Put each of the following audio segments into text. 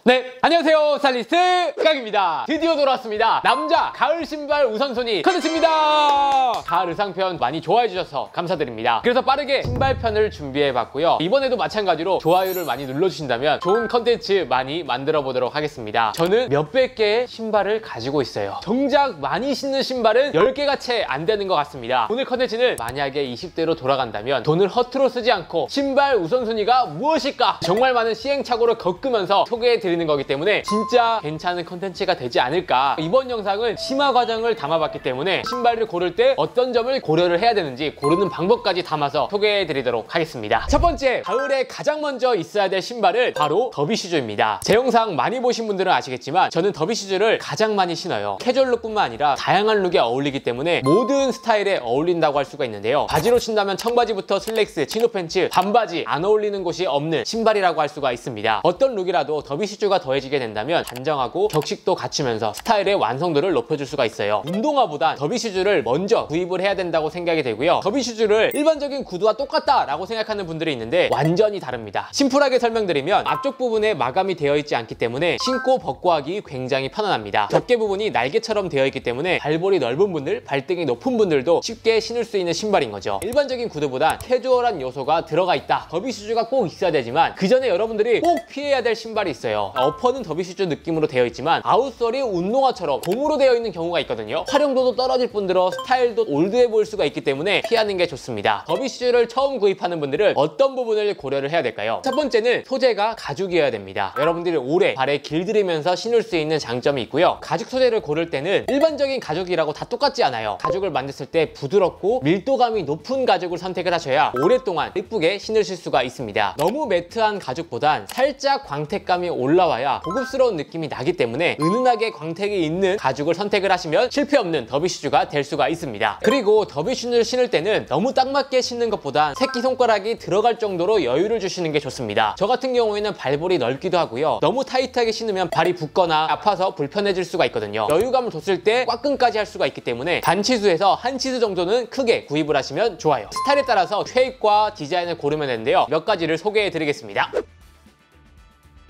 네, 안녕하세요. 스타일리스트 깡입니다. 드디어 돌아왔습니다. 남자 가을 신발 우선순위 컨텐츠입니다. 가을 의상편 많이 좋아해 주셔서 감사드립니다. 그래서 빠르게 신발편을 준비해봤고요. 이번에도 마찬가지로 좋아요를 많이 눌러주신다면 좋은 컨텐츠 많이 만들어 보도록 하겠습니다. 저는 몇백 개의 신발을 가지고 있어요. 정작 많이 신는 신발은 10개가 채 안 되는 것 같습니다. 오늘 컨텐츠는 만약에 20대로 돌아간다면 돈을 허투루 쓰지 않고 신발 우선순위가 무엇일까? 정말 많은 시행착오를 겪으면서 소개해드리는 거기 때문에 진짜 괜찮은 컨텐츠가 되지 않을까. 이번 영상은 심화 과정을 담아봤기 때문에 신발을 고를 때 어떤 점을 고려를 해야 되는지 고르는 방법까지 담아서 소개해드리도록 하겠습니다. 첫 번째, 가을에 가장 먼저 있어야 될 신발은 바로 더비 슈즈입니다. 제 영상 많이 보신 분들은 아시겠지만 저는 더비 슈즈를 가장 많이 신어요. 캐주얼 룩뿐만 아니라 다양한 룩에 어울리기 때문에 모든 스타일에 어울린다고 할 수가 있는데요. 바지로 친다면 청바지부터 슬랙스, 치노 팬츠, 반바지 안 어울리는 곳이 없는 신발이라고 할 수가 있습니다. 어떤 룩이라도 더비 슈즈가 더해지게 된다면 단정하고 격식도 갖추면서 스타일의 완성도를 높여줄 수가 있어요. 운동화보단 더비 슈즈를 먼저 구입을 해야 된다고 생각이 되고요. 더비 슈즈를 일반적인 구두와 똑같다라고 생각하는 분들이 있는데 완전히 다릅니다. 심플하게 설명드리면 앞쪽 부분에 마감이 되어 있지 않기 때문에 신고 벗고 하기 굉장히 편안합니다. 덮개 부분이 날개처럼 되어 있기 때문에 발볼이 넓은 분들, 발등이 높은 분들도 쉽게 신을 수 있는 신발인 거죠. 일반적인 구두보다 캐주얼한 요소가 들어가 있다. 더비 슈즈가 꼭 있어야 되지만 그 전에 여러분들이 꼭 피해야 될 신발이 있어요. 어퍼는 더비 슈즈 느낌으로 되어 있지만 아웃솔이 운동화처럼 고무로 되어 있는 경우가 있거든요. 활용도도 떨어질 뿐더러 스타일도 올드해 보일 수가 있기 때문에 피하는 게 좋습니다. 더비 슈즈를 처음 구입하는 분들은 어떤 부분을 고려를 해야 될까요? 첫 번째는 소재가 가죽이어야 됩니다. 여러분들이 오래 발에 길들이면서 신을 수 있는 장점이 있고요. 가죽 소재를 고를 때는 일반적인 가죽이라고 다 똑같지 않아요. 가죽을 만졌을 때 부드럽고 밀도감이 높은 가죽을 선택을 하셔야 오랫동안 예쁘게 신으실 수가 있습니다. 너무 매트한 가죽보단 살짝 광택감이 올라와야 고급스러운 느낌이 나기 때문에 은은하게 광택이 있는 가죽을 선택을 하시면 실패 없는 더비 슈즈가 될 수가 있습니다. 그리고 더비 슈즈를 신을 때는 너무 딱 맞게 신는 것보단 새끼손가락이 들어갈 정도로 여유를 주시는 게 좋습니다. 저 같은 경우에는 발볼이 넓기도 하고요. 너무 타이트하게 신으면 발이 붓거나 아파서 불편해질 수가 있거든요. 여유감을 줬을 때 꽉끈까지 할 수가 있기 때문에 반치수에서 한 치수 정도는 크게 구입을 하시면 좋아요. 스타일에 따라서 쉐입과 디자인을 고르면 되는데요. 몇 가지를 소개해 드리겠습니다.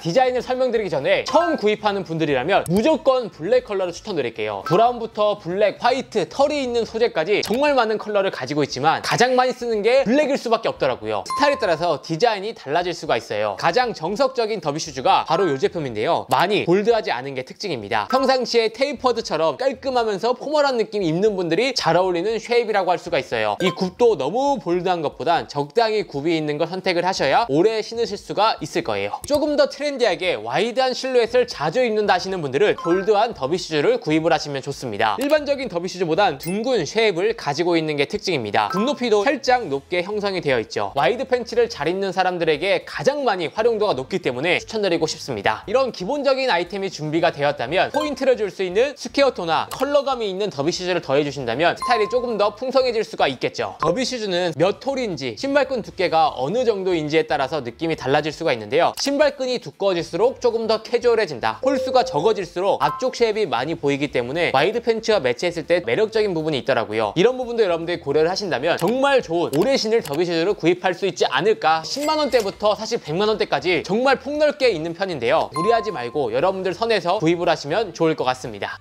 디자인을 설명드리기 전에 처음 구입하는 분들이라면 무조건 블랙 컬러를 추천드릴게요. 브라운부터 블랙, 화이트, 털이 있는 소재까지 정말 많은 컬러를 가지고 있지만 가장 많이 쓰는 게 블랙일 수밖에 없더라고요. 스타일에 따라서 디자인이 달라질 수가 있어요. 가장 정석적인 더비 슈즈가 바로 이 제품인데요. 많이 볼드하지 않은 게 특징입니다. 평상시에 테이퍼드처럼 깔끔하면서 포멀한 느낌이 있는 분들이 잘 어울리는 쉐입이라고 할 수가 있어요. 이 굽도 너무 볼드한 것보단 적당히 굽이 있는 걸 선택을 하셔야 오래 신으실 수가 있을 거예요. 조금 더 트렌디하게 와이드한 실루엣을 자주 입는다 하시는 분들은 볼드한 더비 슈즈를 구입을 하시면 좋습니다. 일반적인 더비 슈즈보단 둥근 쉐입을 가지고 있는 게 특징입니다. 굽 높이도 살짝 높게 형성이 되어 있죠. 와이드 팬츠를 잘 입는 사람들에게 가장 많이 활용도가 높기 때문에 추천드리고 싶습니다. 이런 기본적인 아이템이 준비가 되었다면 포인트를 줄 수 있는 스퀘어토나 컬러감이 있는 더비 슈즈를 더해주신다면 스타일이 조금 더 풍성해질 수가 있겠죠. 더비 슈즈는 몇 홀인지 신발끈 두께가 어느 정도인지에 따라서 느낌이 달라질 수가 있는데요. 신발끈이 두꺼워질수록 조금 더 캐주얼해진다. 홀수가 적어질수록 앞쪽 쉐입이 많이 보이기 때문에 와이드 팬츠와 매치했을 때 매력적인 부분이 있더라고요. 이런 부분도 여러분들이 고려를 하신다면 정말 좋은 오래 신을 더비 슈즈를 구입할 수 있지 않을까. 10만 원대부터 사실 100만 원대까지 정말 폭넓게 있는 편인데요. 무리하지 말고 여러분들 선에서 구입을 하시면 좋을 것 같습니다.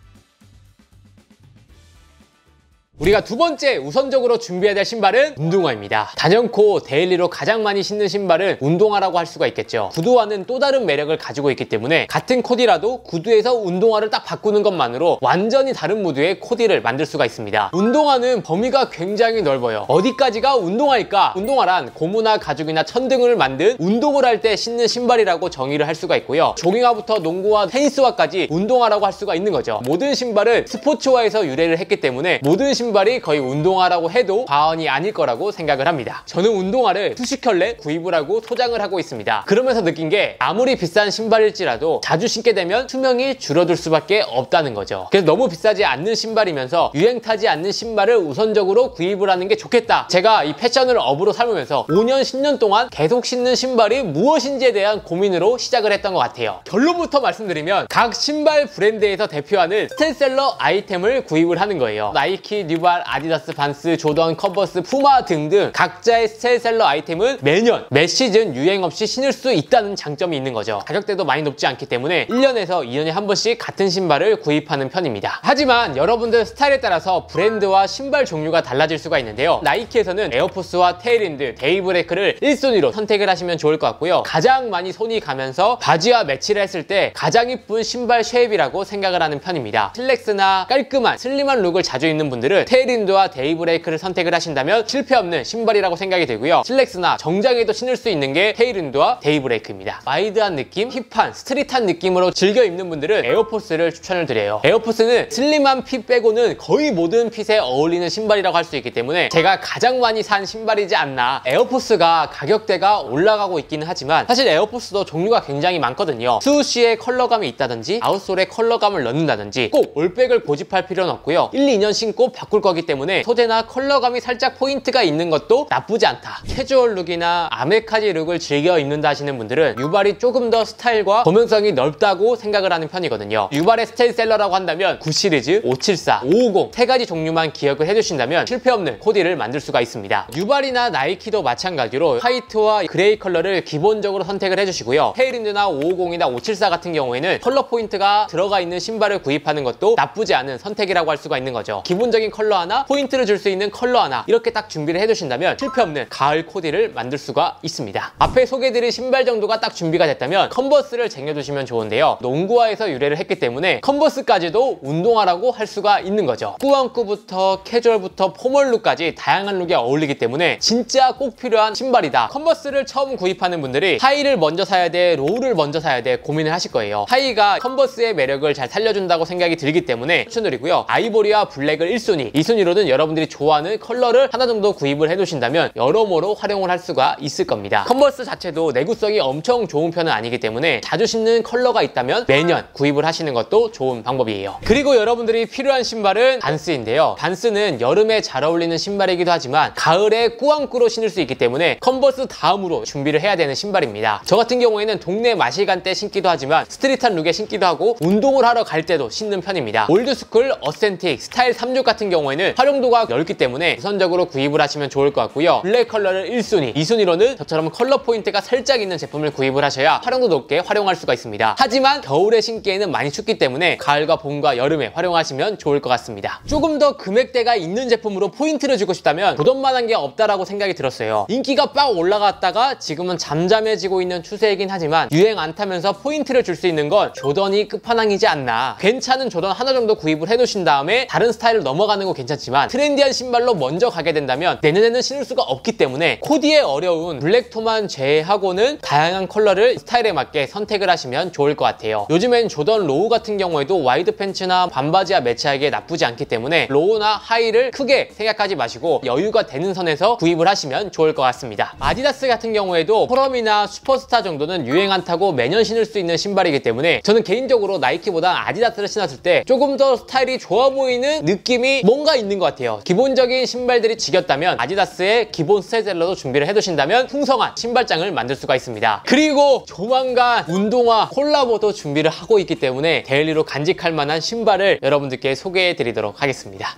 우리가 두 번째 우선적으로 준비해야 될 신발은 운동화입니다. 단연코 데일리로 가장 많이 신는 신발은 운동화라고 할 수가 있겠죠. 구두와는 또 다른 매력을 가지고 있기 때문에 같은 코디라도 구두에서 운동화를 딱 바꾸는 것만으로 완전히 다른 무드의 코디를 만들 수가 있습니다. 운동화는 범위가 굉장히 넓어요. 어디까지가 운동화일까? 운동화란 고무나 가죽이나 천 등을 만든 운동을 할 때 신는 신발이라고 정의를 할 수가 있고요. 조깅화부터 농구화, 테니스화까지 운동화라고 할 수가 있는 거죠. 모든 신발은 스포츠화에서 유래를 했기 때문에 모든 신발이 거의 운동화라고 해도 과언이 아닐 거라고 생각을 합니다. 저는 운동화를 수십 켤레 구입을 하고 소장을 하고 있습니다. 그러면서 느낀 게 아무리 비싼 신발일지라도 자주 신게 되면 수명이 줄어들 수밖에 없다는 거죠. 그래서 너무 비싸지 않는 신발이면서 유행 타지 않는 신발을 우선적으로 구입을 하는 게 좋겠다. 제가 이 패션을 업으로 삼으면서 5년, 10년 동안 계속 신는 신발이 무엇인지에 대한 고민으로 시작을 했던 것 같아요. 결론부터 말씀드리면 각 신발 브랜드에서 대표하는 스테디셀러 아이템을 구입을 하는 거예요. 나이키, 뉴 뉴발, 아디다스, 반스, 조던, 컨버스, 푸마 등등 각자의 스테디셀러 아이템은 매년 매 시즌 유행 없이 신을 수 있다는 장점이 있는 거죠. 가격대도 많이 높지 않기 때문에 1년에서 2년에 한 번씩 같은 신발을 구입하는 편입니다. 하지만 여러분들 스타일에 따라서 브랜드와 신발 종류가 달라질 수가 있는데요. 나이키에서는 에어포스와 테일윈드, 데이브레이크를 1순위로 선택을 하시면 좋을 것 같고요. 가장 많이 손이 가면서 바지와 매치를 했을 때 가장 이쁜 신발 쉐입이라고 생각을 하는 편입니다. 슬랙스나 깔끔한 슬림한 룩을 자주 입는 분들은 테일윈드와 데이브레이크를 선택을 하신다면 실패 없는 신발이라고 생각이 되고요. 슬랙스나 정장에도 신을 수 있는 게 테일윈드와 데이브레이크입니다. 와이드한 느낌, 힙한, 스트릿한 느낌으로 즐겨 입는 분들은 에어포스를 추천을 드려요. 에어포스는 슬림한 핏 빼고는 거의 모든 핏에 어울리는 신발이라고 할 수 있기 때문에 제가 가장 많이 산 신발이지 않나. 에어포스가 가격대가 올라가고 있기는 하지만 사실 에어포스도 종류가 굉장히 많거든요. 스우시에 컬러감이 있다든지 아웃솔에 컬러감을 넣는다든지 꼭 올백을 고집할 필요는 없고요. 1, 2년 신고 바꿀 거기 때문에 소재나 컬러감이 살짝 포인트가 있는 것도 나쁘지 않다. 캐주얼 룩이나 아메카지 룩을 즐겨 입는다 하시는 분들은 뉴발이 조금 더 스타일과 범용성이 넓다고 생각을 하는 편이거든요. 뉴발의 스테디셀러라고 한다면 9 시리즈, 574, 550 세 가지 종류만 기억을 해주신다면 실패 없는 코디를 만들 수가 있습니다. 뉴발이나 나이키도 마찬가지로 화이트와 그레이 컬러를 기본적으로 선택을 해주시고요. 테일윈드나 550이나 574 같은 경우에는 컬러 포인트가 들어가 있는 신발을 구입하는 것도 나쁘지 않은 선택이라고 할 수가 있는 거죠. 기본적인 컬러 하나, 포인트를 줄 수 있는 컬러 하나 이렇게 딱 준비를 해두신다면 실패 없는 가을 코디를 만들 수가 있습니다. 앞에 소개드린 신발 정도가 딱 준비가 됐다면 컨버스를 쟁여두시면 좋은데요. 농구화에서 유래를 했기 때문에 컨버스까지도 운동화라고 할 수가 있는 거죠. 꾸안꾸부터 캐주얼부터 포멀룩까지 다양한 룩에 어울리기 때문에 진짜 꼭 필요한 신발이다. 컨버스를 처음 구입하는 분들이 하이를 먼저 사야 돼, 로우를 먼저 사야 돼 고민을 하실 거예요. 하이가 컨버스의 매력을 잘 살려준다고 생각이 들기 때문에 추천드리고요. 아이보리와 블랙을 1순위, 2순위로는 여러분들이 좋아하는 컬러를 하나 정도 구입을 해두신다면 여러모로 활용을 할 수가 있을 겁니다. 컨버스 자체도 내구성이 엄청 좋은 편은 아니기 때문에 자주 신는 컬러가 있다면 매년 구입을 하시는 것도 좋은 방법이에요. 그리고 여러분들이 필요한 신발은 반스인데요. 반스는 여름에 잘 어울리는 신발이기도 하지만 가을에 꾸안꾸로 신을 수 있기 때문에 컨버스 다음으로 준비를 해야 되는 신발입니다. 저 같은 경우에는 동네 마실간 때 신기도 하지만 스트릿한 룩에 신기도 하고 운동을 하러 갈 때도 신는 편입니다. 올드스쿨, 어센틱, 스타일 36 같은 경우에는 활용도가 넓기 때문에 우선적으로 구입을 하시면 좋을 것 같고요. 블랙 컬러를 1순위, 2순위로는 저처럼 컬러 포인트가 살짝 있는 제품을 구입을 하셔야 활용도 높게 활용할 수가 있습니다. 하지만 겨울에 신기에는 많이 춥기 때문에 가을과 봄과 여름에 활용하시면 좋을 것 같습니다. 조금 더 금액대가 있는 제품으로 포인트를 주고 싶다면 도전만한 게 없다라고 생각이 들었어요. 인기가 빡 올라갔다가 지금은 잠잠해지고 있는 추세이긴 하지만 유행 안 타면서 포인트를 줄 수 있는 건 조던이 끝판왕이지 않나. 괜찮은 조던 하나 정도 구입을 해놓으신 다음에 다른 스타일로 넘어가는 거 괜찮지만 트렌디한 신발로 먼저 가게 된다면 내년에는 신을 수가 없기 때문에 코디에 어려운 블랙톤만 제외하고는 다양한 컬러를 스타일에 맞게 선택을 하시면 좋을 것 같아요. 요즘엔 조던 로우 같은 경우에도 와이드 팬츠나 반바지와 매치하기에 나쁘지 않기 때문에 로우나 하이를 크게 생각하지 마시고 여유가 되는 선에서 구입을 하시면 좋을 것 같습니다. 아디다스 같은 경우에도 포럼이나 슈퍼스타 정도는 유행 안 타고 매년 신을 수 있는 신발이기 때문에 저는 개인적으로 나이키보다 아디다스를 신었을 때 조금 더 스타일이 좋아 보이는 느낌이 뭔가 있는 것 같아요. 기본적인 신발들이 지겹다면 아디다스의 기본 스테디셀러도 준비를 해두신다면 풍성한 신발장을 만들 수가 있습니다. 그리고 조만간 운동화 콜라보도 준비를 하고 있기 때문에 데일리로 간직할 만한 신발을 여러분들께 소개해 드리도록 하겠습니다.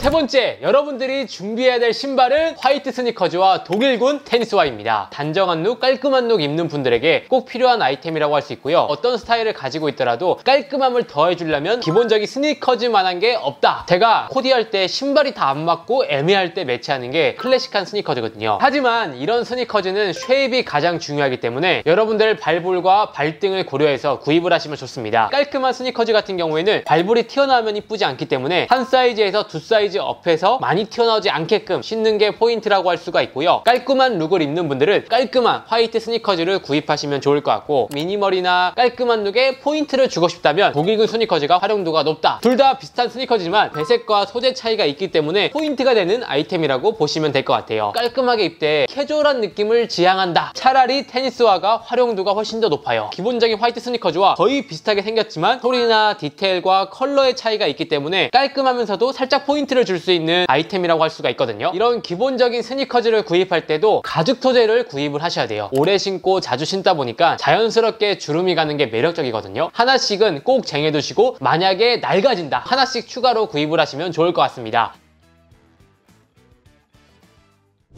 세 번째, 여러분들이 준비해야 될 신발은 화이트 스니커즈와 독일군 테니스화입니다. 단정한 룩, 깔끔한 룩 입는 분들에게 꼭 필요한 아이템이라고 할 수 있고요. 어떤 스타일을 가지고 있더라도 깔끔함을 더해주려면 기본적인 스니커즈만한 게 없다. 제가 코디할 때 신발이 다 안 맞고 애매할 때 매치하는 게 클래식한 스니커즈거든요. 하지만 이런 스니커즈는 쉐입이 가장 중요하기 때문에 여러분들 발볼과 발등을 고려해서 구입을 하시면 좋습니다. 깔끔한 스니커즈 같은 경우에는 발볼이 튀어나오면 이쁘지 않기 때문에 한 사이즈에서 두 사이즈 업해서 많이 튀어나오지 않게끔 신는 게 포인트라고 할 수가 있고요. 깔끔한 룩을 입는 분들은 깔끔한 화이트 스니커즈를 구입하시면 좋을 것 같고 미니멀이나 깔끔한 룩에 포인트를 주고 싶다면 독일군 스니커즈가 활용도가 높다. 둘 다 비슷한 스니커즈지만 배색과 소재 차이가 있기 때문에 포인트가 되는 아이템이라고 보시면 될 것 같아요. 깔끔하게 입되 캐주얼한 느낌을 지향한다. 차라리 테니스화가 활용도가 훨씬 더 높아요. 기본적인 화이트 스니커즈와 거의 비슷하게 생겼지만 소리나 디테일과 컬러의 차이가 있기 때문에 깔끔하면서도 살짝 포인트를 포인트를 줄 수 있는 아이템이라고 할 수가 있거든요. 이런 기본적인 스니커즈를 구입할 때도 가죽 소재를 구입을 하셔야 돼요. 오래 신고 자주 신다 보니까 자연스럽게 주름이 가는 게 매력적이거든요. 하나씩은 꼭 쟁여두시고 만약에 낡아진다, 하나씩 추가로 구입을 하시면 좋을 것 같습니다.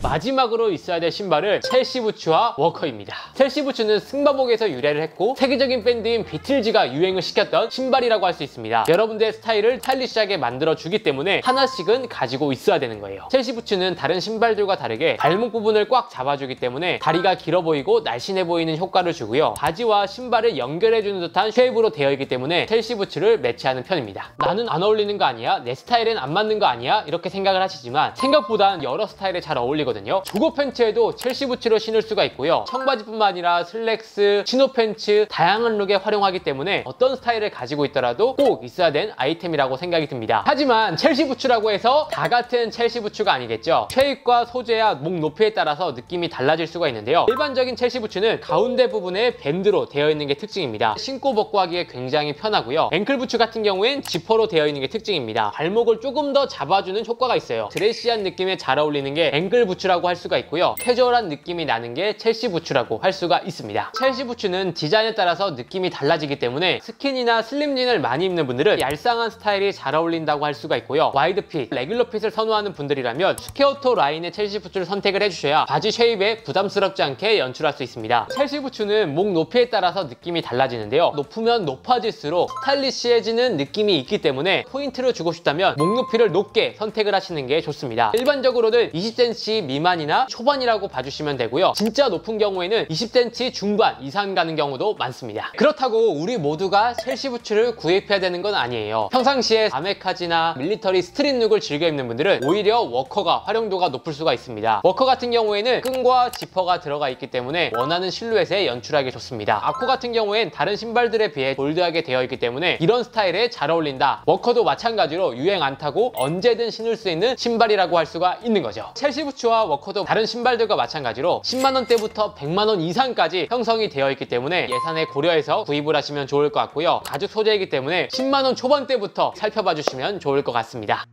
마지막으로 있어야 될 신발은 첼시 부츠와 워커입니다. 첼시 부츠는 승마복에서 유래를 했고 세계적인 밴드인 비틀즈가 유행을 시켰던 신발이라고 할 수 있습니다. 여러분들의 스타일을 스타일리시하게 만들어주기 때문에 하나씩은 가지고 있어야 되는 거예요. 첼시 부츠는 다른 신발들과 다르게 발목 부분을 꽉 잡아주기 때문에 다리가 길어 보이고 날씬해 보이는 효과를 주고요. 바지와 신발을 연결해주는 듯한 쉐입으로 되어 있기 때문에 첼시 부츠를 매치하는 편입니다. 나는 안 어울리는 거 아니야? 내 스타일엔 안 맞는 거 아니야? 이렇게 생각을 하시지만 생각보다 여러 스타일에 잘 어울리거든요. 조거 팬츠에도 첼시 부츠를 신을 수가 있고요. 청바지뿐만 아니라 슬랙스, 치노 팬츠 다양한 룩에 활용하기 때문에 어떤 스타일을 가지고 있더라도 꼭 있어야 된 아이템이라고 생각이 듭니다. 하지만 첼시 부츠라고 해서 다 같은 첼시 부츠가 아니겠죠. 쉐입과 소재와 목 높이에 따라서 느낌이 달라질 수가 있는데요. 일반적인 첼시 부츠는 가운데 부분에 밴드로 되어 있는 게 특징입니다. 신고 벗고 하기에 굉장히 편하고요. 앵클 부츠 같은 경우엔 지퍼로 되어 있는 게 특징입니다. 발목을 조금 더 잡아주는 효과가 있어요. 드레시한 느낌에 잘 어울리는 게 앵클 부츠라고 할 수가 있고요. 캐주얼한 느낌이 나는 게 첼시 부츠라고 할 수가 있습니다. 첼시 부츠는 디자인에 따라서 느낌이 달라지기 때문에 스키니나 슬림진을 많이 입는 분들은 얄쌍한 스타일이 잘 어울린다고 할 수가 있고요. 와이드 핏, 레귤러 핏을 선호하는 분들이라면 스퀘어토 라인의 첼시 부츠를 선택을 해주셔야 바지 쉐입에 부담스럽지 않게 연출할 수 있습니다. 첼시 부츠는 목 높이에 따라서 느낌이 달라지는데요. 높으면 높아질수록 스타일리시해지는 느낌이 있기 때문에 포인트를 주고 싶다면 목 높이를 높게 선택을 하시는 게 좋습니다. 일반적으로는 20cm 미만이나 초반이라고 봐주시면 되고요. 진짜 높은 경우에는 20cm 중반 이상 가는 경우도 많습니다. 그렇다고 우리 모두가 첼시 부츠를 구입해야 되는 건 아니에요. 평상시에 아메카지나 밀리터리 스트릿 룩을 즐겨 입는 분들은 오히려 워커가 활용도가 높을 수가 있습니다. 워커 같은 경우에는 끈과 지퍼가 들어가 있기 때문에 원하는 실루엣에 연출하기 좋습니다. 아쿠 같은 경우엔 다른 신발들에 비해 볼드하게 되어 있기 때문에 이런 스타일에 잘 어울린다. 워커도 마찬가지로 유행 안 타고 언제든 신을 수 있는 신발이라고 할 수가 있는 거죠. 첼시 부츠와 워커도 다른 신발들과 마찬가지로 10만원대부터 100만원 이상까지 형성이 되어 있기 때문에 예산에 고려해서 구입을 하시면 좋을 것 같고요. 가죽 소재이기 때문에 10만원 초반대부터 살펴봐 주시면 좋을 것 같습니다.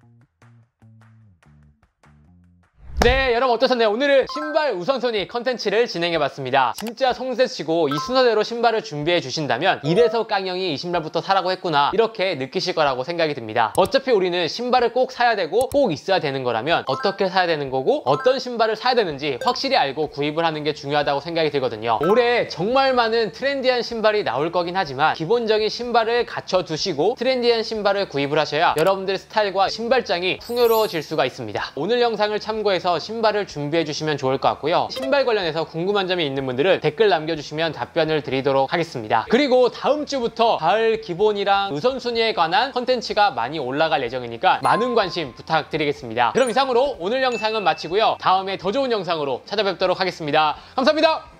네, 여러분 어떠셨나요? 오늘은 신발 우선순위 컨텐츠를 진행해봤습니다. 진짜 송새치고 이 순서대로 신발을 준비해 주신다면 이래서 깡형이 이 신발부터 사라고 했구나 이렇게 느끼실 거라고 생각이 듭니다. 어차피 우리는 신발을 꼭 사야 되고 꼭 있어야 되는 거라면 어떻게 사야 되는 거고 어떤 신발을 사야 되는지 확실히 알고 구입을 하는 게 중요하다고 생각이 들거든요. 올해 정말 많은 트렌디한 신발이 나올 거긴 하지만 기본적인 신발을 갖춰두시고 트렌디한 신발을 구입을 하셔야 여러분들의 스타일과 신발장이 풍요로워질 수가 있습니다. 오늘 영상을 참고해서 신발을 준비해 주시면 좋을 것 같고요. 신발 관련해서 궁금한 점이 있는 분들은 댓글 남겨주시면 답변을 드리도록 하겠습니다. 그리고 다음 주부터 가을 기본이랑 우선순위에 관한 컨텐츠가 많이 올라갈 예정이니까 많은 관심 부탁드리겠습니다. 그럼 이상으로 오늘 영상은 마치고요. 다음에 더 좋은 영상으로 찾아뵙도록 하겠습니다. 감사합니다.